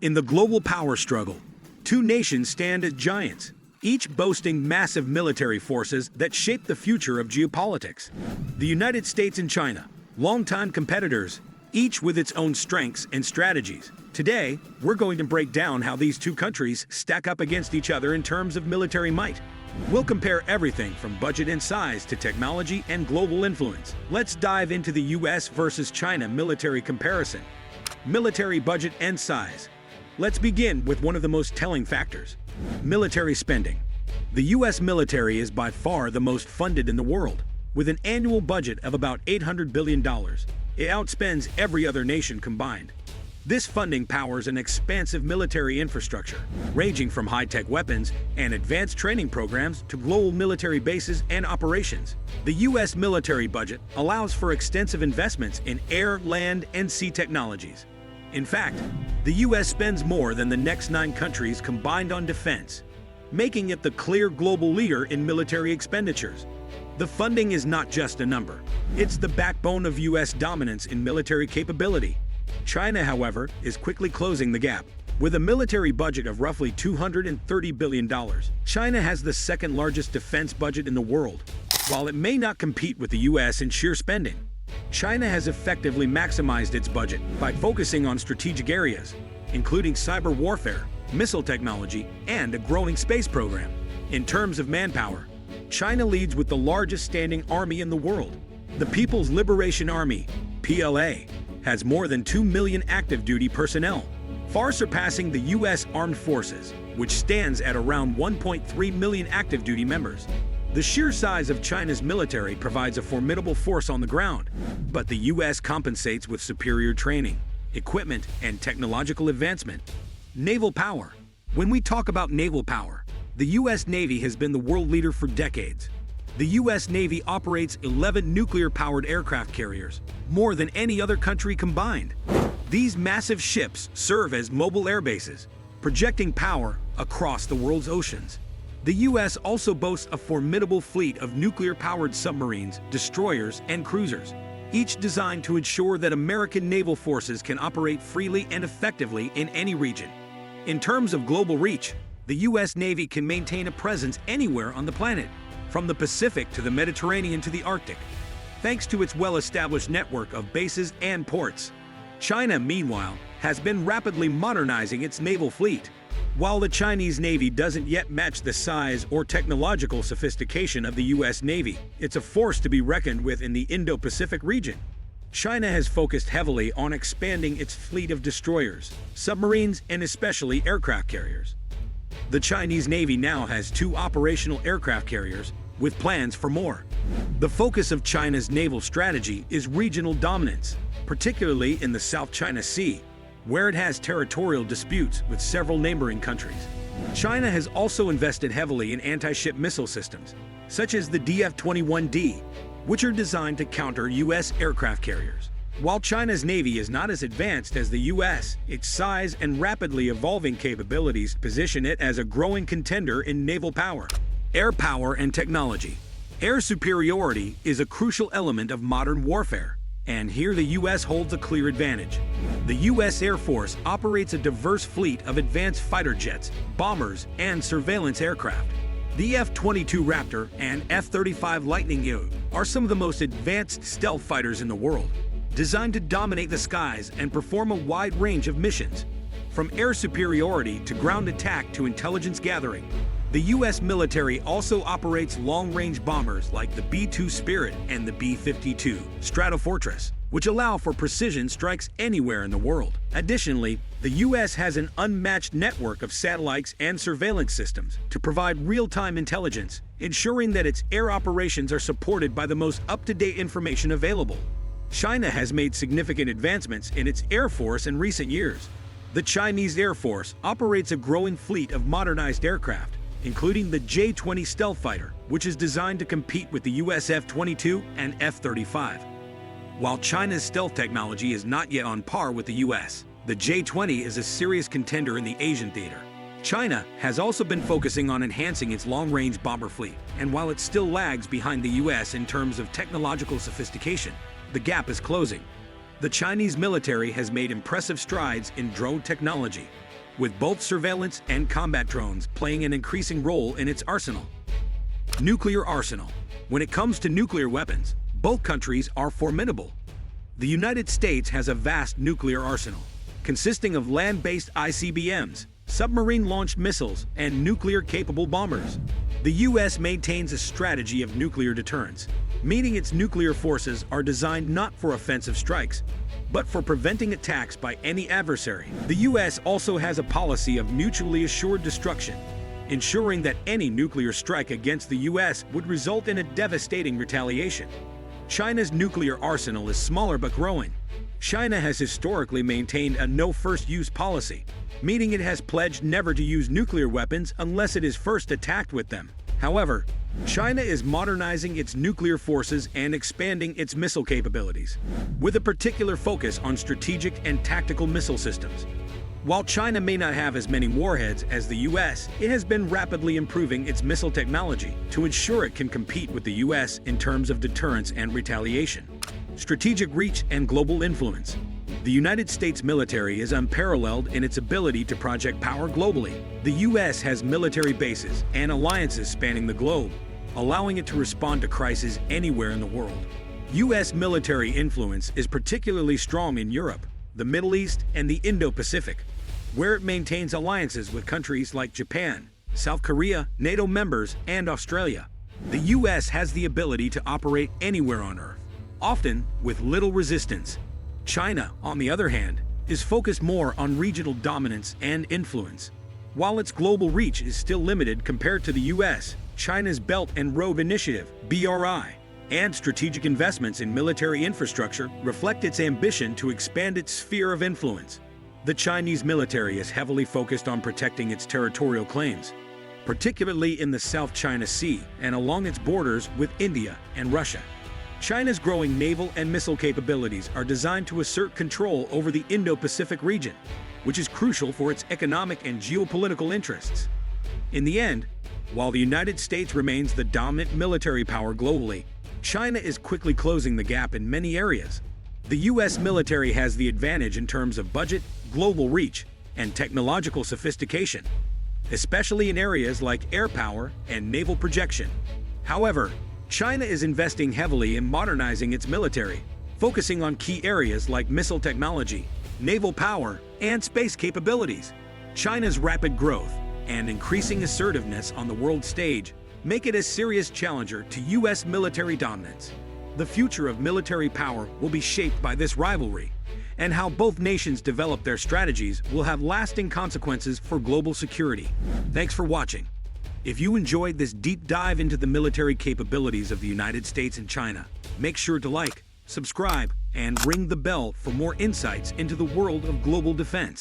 In the global power struggle, two nations stand as giants, each boasting massive military forces that shape the future of geopolitics. The United States and China, longtime competitors, each with its own strengths and strategies. Today, we're going to break down how these two countries stack up against each other in terms of military might. We'll compare everything from budget and size to technology and global influence. Let's dive into the US versus China military comparison. Military budget and size. Let's begin with one of the most telling factors: military spending. The US military is by far the most funded in the world, with an annual budget of about $800 billion. It outspends every other nation combined. This funding powers an expansive military infrastructure, ranging from high-tech weapons and advanced training programs to global military bases and operations. The U.S. military budget allows for extensive investments in air, land, and sea technologies. In fact, the U.S. spends more than the next 9 countries combined on defense, making it the clear global leader in military expenditures. The funding is not just a number. It's the backbone of U.S. dominance in military capability. China, however, is quickly closing the gap. With a military budget of roughly $230 billion, China has the second largest defense budget in the world. While it may not compete with the U.S. in sheer spending, China has effectively maximized its budget by focusing on strategic areas, including cyber warfare, missile technology, and a growing space program. In terms of manpower, China leads with the largest standing army in the world. The People's Liberation Army, PLA, has more than 2 million active duty personnel, far surpassing the U.S. Armed Forces, which stands at around 1.3 million active duty members. The sheer size of China's military provides a formidable force on the ground, but the U.S. compensates with superior training, equipment, and technological advancement. Naval power. When we talk about naval power, the U.S. Navy has been the world leader for decades. The U.S. Navy operates 11 nuclear-powered aircraft carriers, more than any other country combined. These massive ships serve as mobile air bases, projecting power across the world's oceans. The U.S. also boasts a formidable fleet of nuclear-powered submarines, destroyers, and cruisers, each designed to ensure that American naval forces can operate freely and effectively in any region. In terms of global reach, the U.S. Navy can maintain a presence anywhere on the planet, from the Pacific to the Mediterranean to the Arctic, thanks to its well-established network of bases and ports. China, meanwhile, has been rapidly modernizing its naval fleet. While the Chinese Navy doesn't yet match the size or technological sophistication of the U.S. Navy, it's a force to be reckoned with in the Indo-Pacific region. China has focused heavily on expanding its fleet of destroyers, submarines, and especially aircraft carriers. The Chinese Navy now has 2 operational aircraft carriers, with plans for more. The focus of China's naval strategy is regional dominance, particularly in the South China Sea, where it has territorial disputes with several neighboring countries. China has also invested heavily in anti-ship missile systems, such as the DF-21D, which are designed to counter U.S. aircraft carriers. While China's Navy is not as advanced as the U.S., its size and rapidly evolving capabilities position it as a growing contender in naval power. Air power and technology. Air superiority is a crucial element of modern warfare, and here the U.S. holds a clear advantage. The U.S. Air Force operates a diverse fleet of advanced fighter jets, bombers, and surveillance aircraft. The F-22 Raptor and F-35 Lightning II are some of the most advanced stealth fighters in the world, designed to dominate the skies and perform a wide range of missions. From air superiority to ground attack to intelligence gathering, the U.S. military also operates long-range bombers like the B-2 Spirit and the B-52 Stratofortress, which allow for precision strikes anywhere in the world. Additionally, the U.S. has an unmatched network of satellites and surveillance systems to provide real-time intelligence, ensuring that its air operations are supported by the most up-to-date information available. China has made significant advancements in its Air Force in recent years. The Chinese Air Force operates a growing fleet of modernized aircraft, including the J-20 stealth fighter, which is designed to compete with the US F-22 and F-35. While China's stealth technology is not yet on par with the US, the J-20 is a serious contender in the Asian theater. China has also been focusing on enhancing its long-range bomber fleet, and while it still lags behind the US in terms of technological sophistication, the gap is closing. The Chinese military has made impressive strides in drone technology, with both surveillance and combat drones playing an increasing role in its arsenal. Nuclear arsenal. When it comes to nuclear weapons, both countries are formidable. The United States has a vast nuclear arsenal, consisting of land-based ICBMs, submarine-launched missiles, and nuclear-capable bombers. The U.S. maintains a strategy of nuclear deterrence, meaning its nuclear forces are designed not for offensive strikes, but for preventing attacks by any adversary. The U.S. also has a policy of mutually assured destruction, ensuring that any nuclear strike against the U.S. would result in a devastating retaliation. China's nuclear arsenal is smaller but growing. China has historically maintained a no-first-use policy, meaning it has pledged never to use nuclear weapons unless it is first attacked with them. However, China is modernizing its nuclear forces and expanding its missile capabilities, with a particular focus on strategic and tactical missile systems. While China may not have as many warheads as the U.S., it has been rapidly improving its missile technology to ensure it can compete with the U.S. in terms of deterrence and retaliation. Strategic reach and global influence. The United States military is unparalleled in its ability to project power globally. The U.S. has military bases and alliances spanning the globe, allowing it to respond to crises anywhere in the world. U.S. military influence is particularly strong in Europe, the Middle East, and the Indo-Pacific, where it maintains alliances with countries like Japan, South Korea, NATO members, and Australia. The U.S. has the ability to operate anywhere on Earth, often with little resistance. China, on the other hand, is focused more on regional dominance and influence. While its global reach is still limited compared to the U.S., China's Belt and Road Initiative, BRI, and strategic investments in military infrastructure reflect its ambition to expand its sphere of influence. The Chinese military is heavily focused on protecting its territorial claims, particularly in the South China Sea and along its borders with India and Russia. China's growing naval and missile capabilities are designed to assert control over the Indo-Pacific region, which is crucial for its economic and geopolitical interests. In the end, while the United States remains the dominant military power globally, China is quickly closing the gap in many areas. The U.S. military has the advantage in terms of budget, global reach, and technological sophistication, especially in areas like air power and naval projection. However, China is investing heavily in modernizing its military, focusing on key areas like missile technology, naval power, and space capabilities. China's rapid growth and increasing assertiveness on the world stage make it a serious challenger to U.S. military dominance. The future of military power will be shaped by this rivalry, and how both nations develop their strategies will have lasting consequences for global security. Thanks for watching. If you enjoyed this deep dive into the military capabilities of the United States and China, make sure to like, subscribe, and ring the bell for more insights into the world of global defense.